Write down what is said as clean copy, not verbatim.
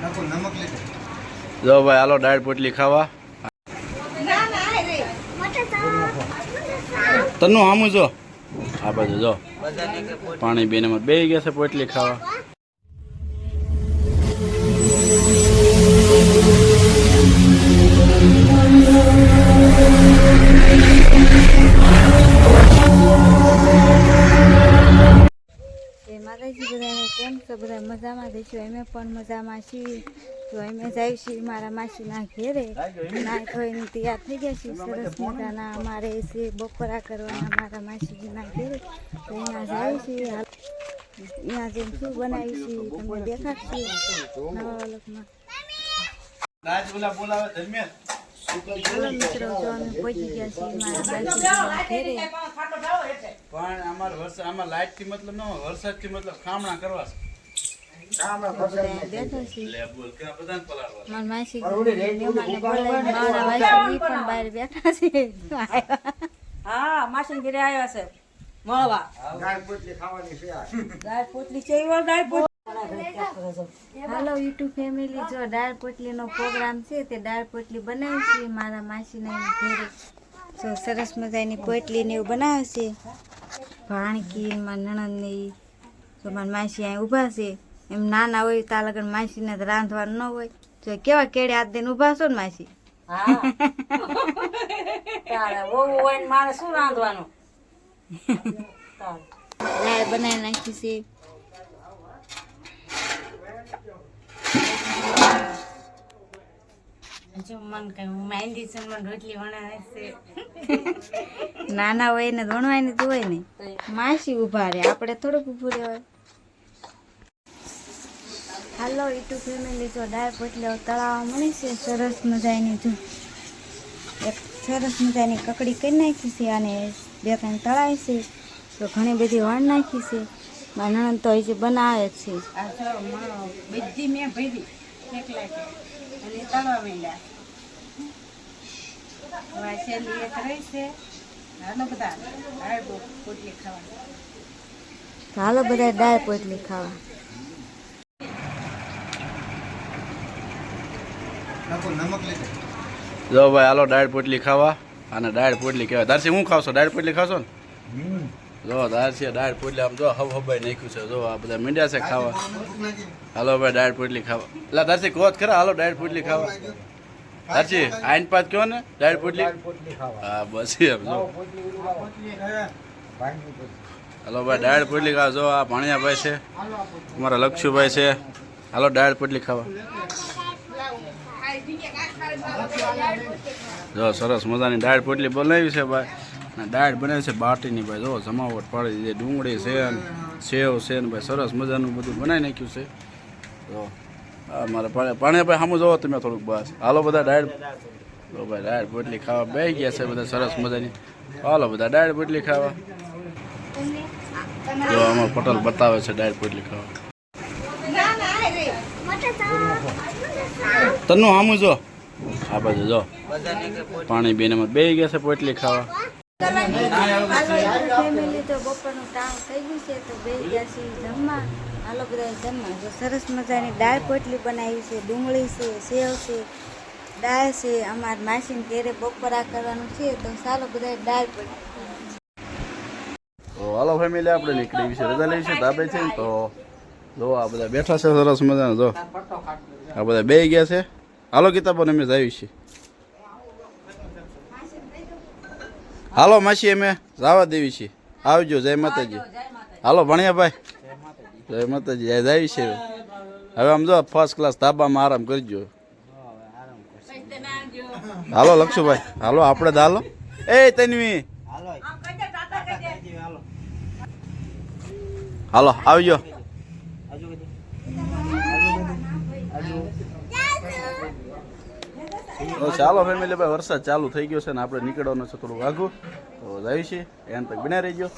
જો ભાઈ હાલો દાળ પોટલી ખાવા. તનું આમું જો આ બાજુ જો પાણી બેન માં બે ગયા છે પોટલી ખાવા. માતાજી બધાને કેમ છો? બધા મજામાં રહીશું. અમે પણ મજામાં છીએ. તો અમે જાય છીએ મારા માસીના ઘેરે. ના ધોઈને તૈયાર થઈ ગયા છીએ. સરસ મજાના અમારે છે બપોરા કરવાના મારા માસીજીના ઘેરે. તો અહીંયા જાય છીએ. અહીંયા જેમ શું બનાવી છીએ તમને દેખાડશે નવા વ્લોગમાં. ચાલો મિત્રો, જો અમે પહોંચી ગયા છીએ મારા માસીજીના ઘેરે. પણ આમાં લાઈટ થી મતલબ ન વરસાદ થી મતલબ ખામણા કરવા બેઠા છીએ. મારા માસી મહેમાનને બોલાવીને મારા માસી પણ બહાર બેઠા છે. હા, માસી ઘરે આવ્યા છે મળવા. દાળ પોટલી ચાઈ વાળ દાળ પોટલી. હાલો યુટ્યુબ ફેમિલી, જો દાળ પોટલીનો પ્રોગ્રામ છે તે દાળ પોટલી બનાવી છે મારા માસીના ઘરે. જો સરસ મજાની પોટલી ને એવું બનાવે છે. ભાણકી મારા નણંદની જો મારા માસી અહીં ઊભા છે. એમ નાના હોય ત્યાં લગન માસીને તો રાંધવાનું ન હોય. જો કેવા કેળે હાથ દઈને ઊભા છો ને માસી. હા, તારે વહુ હોય ને મારે શું રાંધવાનું. દાળ બનાવી નાખી છે. જો મન કઈ મહેંદી છે મને રોટલી વણાવે છે. નાના હોય ને વણવાની તો હોય ને. માસી ઊભા રહે, આપણે થોડુંક ઊભું રહેવાય. હાલો યુટ્યુબ ફેમિલી, જો દાળ પોટલી તળાવવા મળી છે સરસ મજાની. જો એક સરસ મજાની કકડી કરી નાખી છે અને બે ત્રણ તળાય છે. તો ઘણી બધી વણ નાખી છે. મારા નણંદ તો હજી બનાવે છે. આ જો બધી મેં ભરી એકલા અને તળવા માંડ્યા. હવે છેલ્લી એક રહી છે. હાલો બધા દાળ પોટલી ખાવા. હાલો બધા દાળ પોટલી ખાવા. જો ભાઈ હાલો દાળ પોટલી ખાવા. અને દાળ પોટલી કહેવાય. તારસી હું ખાવશો? દાળ પોટલી ખાશો ને? જો તારસી દાળ પોટલી આમ જો હબાઈ નાખ્યું છે. જો આ બધા મીંડ્યા છે ખાવા. હાલો ભાઈ દાળ પોટલી ખાવા. એટલે તારસી કહો જ ખરા હાલો દાળ પોટલી ખાવા. તારસી આઈન પાત કહો ને દાળ પોટલી. હા બસ એમ જો. હાલો ભાઈ દાળ પોટલી ખાવા. જો આ ભાણિયાભાઈ છે, અમારા લક્ષુભાઈ છે. હાલો દાળ પોટલી ખાવા. જો સરસ મજાની દાળ પોટલી બનાવી છે ભાઈ. અને દાળ બનાવી છે બાટીની ભાઈ. જો જમાવટ પાડી દીધી. ડુંગળી છે ને સેવ છે ને ભાઈ સરસ મજાનું બધું બનાવી નાખ્યું છે. જો હા મારે પાણી ભાઈ સામું જોવો તમે થોડુંક બસ. હાલો બધા દાળ. જો ભાઈ દાળ પોટલી ખાવા બેસી ગયા છે બધા સરસ મજાની. હાલો બધા દાળ પોટલી ખાવા. જો અમાર પટેલ બતાવે છે દાળ પોટલી ખાવા. તનું આમું જો આ બાજુ જો પાણી બેન માં બે ગયા છે પોટલી ખાવા. ફેમિલી તો બપોરનું ટાણું થઈ ગયું છે તો બે ગયા છે જમવા. હાલો બધા જમવા. જો સરસ મજાની દાળ પોટલી બનાવી છે. ડુંગળી છે, સેવ છે, દાળ છે. અમારા માસીને ઘેરે બપોરા કરવાનું છે તો ચાલો બધા દાળ પોટલી. તો હાલો ફેમિલી આપણે નીકળી વિશે રજા લઈ છે ધાબે છે ને. તો જો આ બધા બેઠા છે સરસ મજાના. જો આ બધા બે ગયા છે. હાલો કિતાબો અમે જાય છે. હાલો માસી અમે જવા દેવી છીએ. આવજો જય માતાજી. હાલો ભણિયાભાઈ જય માતાજી. જાય છે હવે આમ જો ફર્સ્ટ ક્લાસ ધાબામાં આરામ કરજો. હાલો લક્ષુભાઈ હાલો આપણે જ હાલો. એ તન્વી હાલો આવજો. ચાલો ફેમિલી ભાઈ વરસાદ ચાલુ થઈ ગયો છે ને આપણે નીકળવાનું છે થોડું વાઘું. તો જાય છે એન તક બના રહી ગયો.